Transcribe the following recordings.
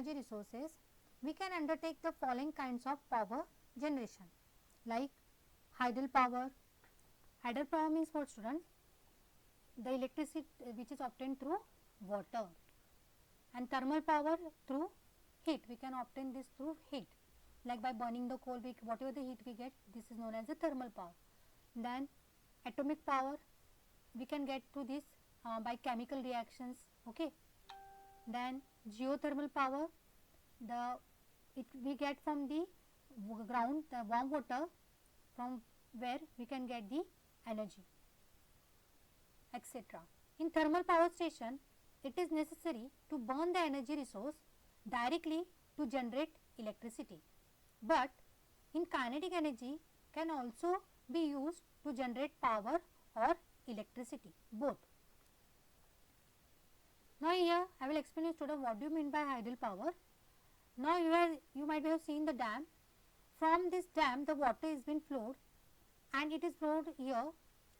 energy resources, we can undertake the following kinds of power generation, like hydel power. Hydel power means what, students? The electricity which is obtained through water, and thermal power through heat. We can obtain this through heat, like by burning the coal, whatever the heat we get, this is known as the thermal power. Then atomic power we can get through this by chemical reactions. Okay. Then geothermal power, we get from the ground, the warm water, from where we can get the energy, etc. In thermal power station, it is necessary to burn the energy resource directly to generate electricity, but in kinetic energy can also be used to generate power or electricity, both. Now here I will explain you, student, what do you mean by hydel power. Now you might have seen the dam. From this dam the water is being flowed and it is flowed here.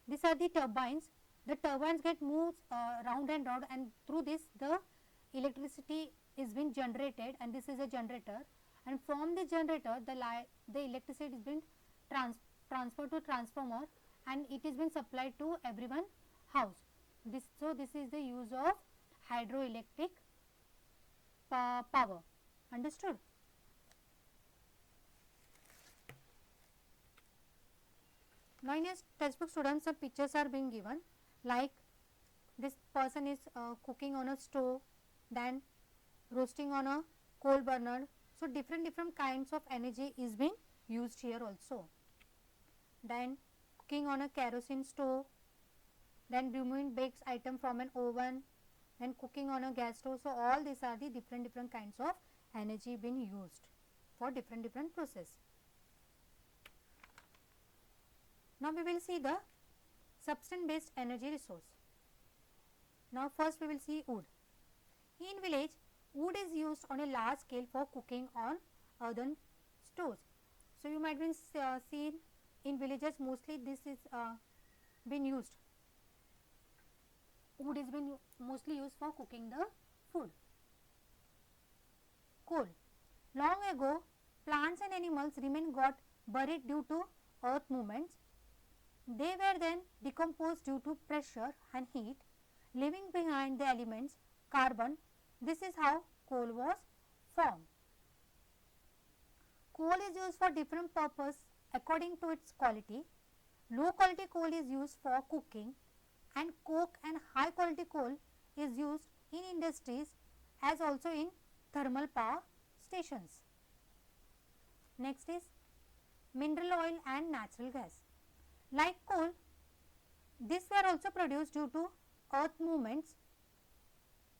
These are the turbines. The turbines get moved round and round, and through this the electricity is being generated, and this is a generator, and from the generator the electricity is being transferred to transformer, and it is being supplied to everyone house. So this is the use of hydroelectric power. Understood? Now in your textbook, students, some pictures are being given, like this person is cooking on a stove, then roasting on a coal burner. So different kinds of energy is being used here also. Then cooking on a kerosene stove, then removing baked item from an oven, then cooking on a gas stove. So all these are the different kinds of energy being used for different process. Now we will see the substance based energy resource. Now first we will see wood. In village, wood is used on a large scale for cooking on earthen stoves. So you might be seen in villages, mostly this is been used. Wood is been mostly used for cooking the food. Coal. Long ago, plants and animals got buried due to earth movements. They were then decomposed due to pressure and heat, leaving behind the elements carbon. This is how coal was formed. Coal is used for different purpose according to its quality. Low quality coal is used for cooking, and coke and high quality coal is used in industries as also in thermal power stations. Next is mineral oil and natural gas. Like coal, these were also produced due to earth movements.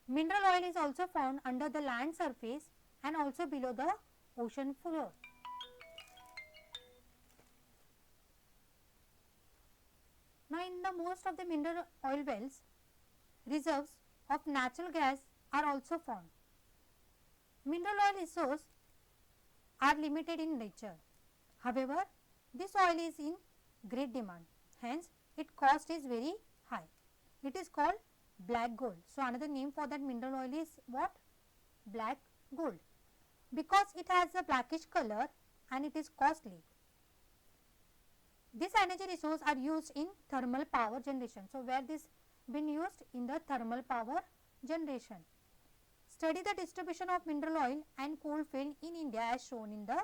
Mineral oil is also found under the land surface and also below the ocean floor. Now in the most of the mineral oil wells, reserves of natural gas are also found. Mineral oil resources are limited in nature. However, this oil is in great demand, hence its cost is very high. It is called black gold. So another name for that mineral oil is what? Black gold, because it has a blackish color and it is costly. This energy resource are used in thermal power generation. So where this been used? In the thermal power generation. Study the distribution of mineral oil and coal field in India as shown in the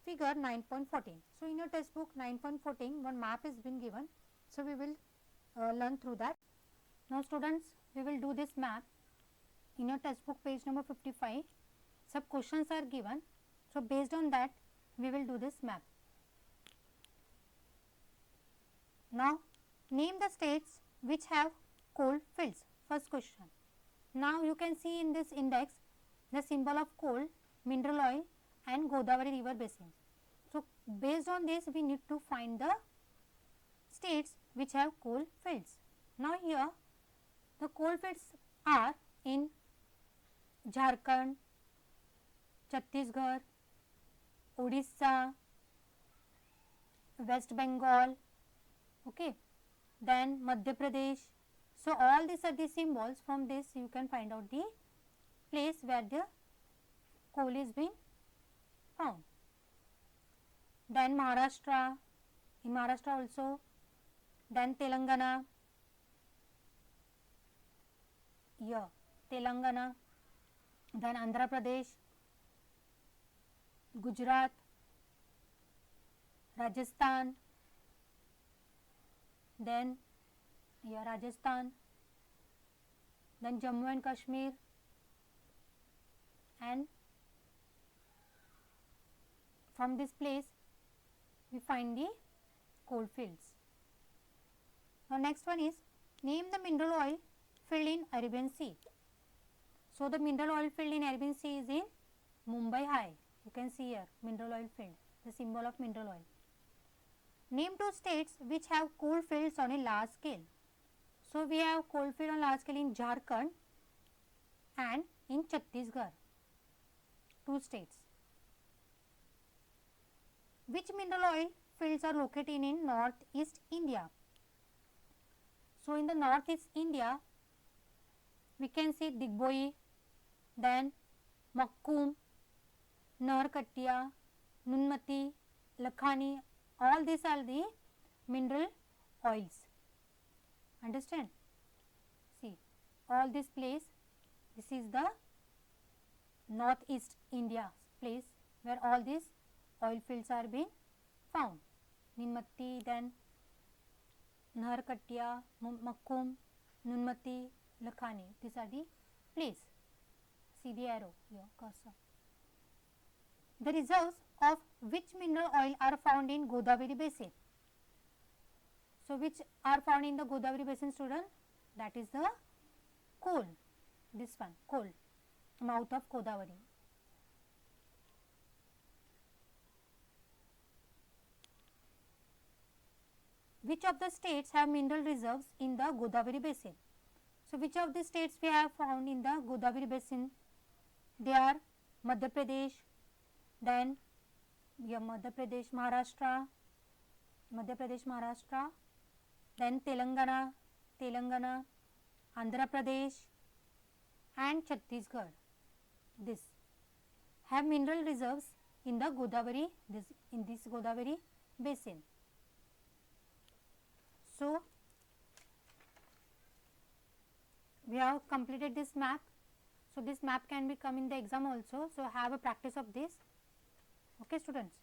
figure 9.14. So in your textbook 9.14, one map is been given. So we will learn through that. Now students, we will do this map. In your textbook page number 55, some questions are given. So based on that, we will do this map. Now name the states which have coal fields. First question. Now you can see in this index the symbol of coal, mineral oil and Godavari river basin. So based on this, we need to find the states which have coal fields. Now here the coal fields are in Jharkhand, Chhattisgarh, Odisha, West Bengal, okay, then Madhya Pradesh. So all these are the symbols. From this you can find out the place where the coal is being found. Then Maharashtra, in Maharashtra also, then Telangana, here Telangana, then Andhra Pradesh, Gujarat, Rajasthan, then here Rajasthan, then Jammu and Kashmir, and from this place we find the coal fields. Now next one is name the mineral oil field in Arabian Sea. So the mineral oil field in Arabian Sea is in Mumbai High. You can see here mineral oil field, the symbol of mineral oil. Name two states which have coal fields on a large scale. So we have coal field on large scale in Jharkhand and in Chhattisgarh. Two states. Which mineral oil fields are located in northeast India? So in the northeast India, we can see Digboi, then Makkum, Narkatia, Nunmati, Lakhani, all these are the mineral oils. Understand? See, all this place, this is the northeast India place where all these oil fields are being found. Nunmati, then Narkatia, Makkum, Nunmati, Lakhani, these are the place. See the arrow here, cursor. The reserves of which mineral oil are found in Godavari basin? So which are found in the Godavari basin, student? That is the coal, this one, coal, mouth of Godavari. Which of the states have mineral reserves in the Godavari basin? So which of the states we have found in the Godavari basin? They are Madhya Pradesh, then Madhya Pradesh, Maharashtra, then Telangana, Andhra Pradesh and Chhattisgarh. This have mineral reserves in the Godavari, in this Godavari basin. So we have completed this map. So this map can be come in the exam also. So have a practice of this. Okay, students.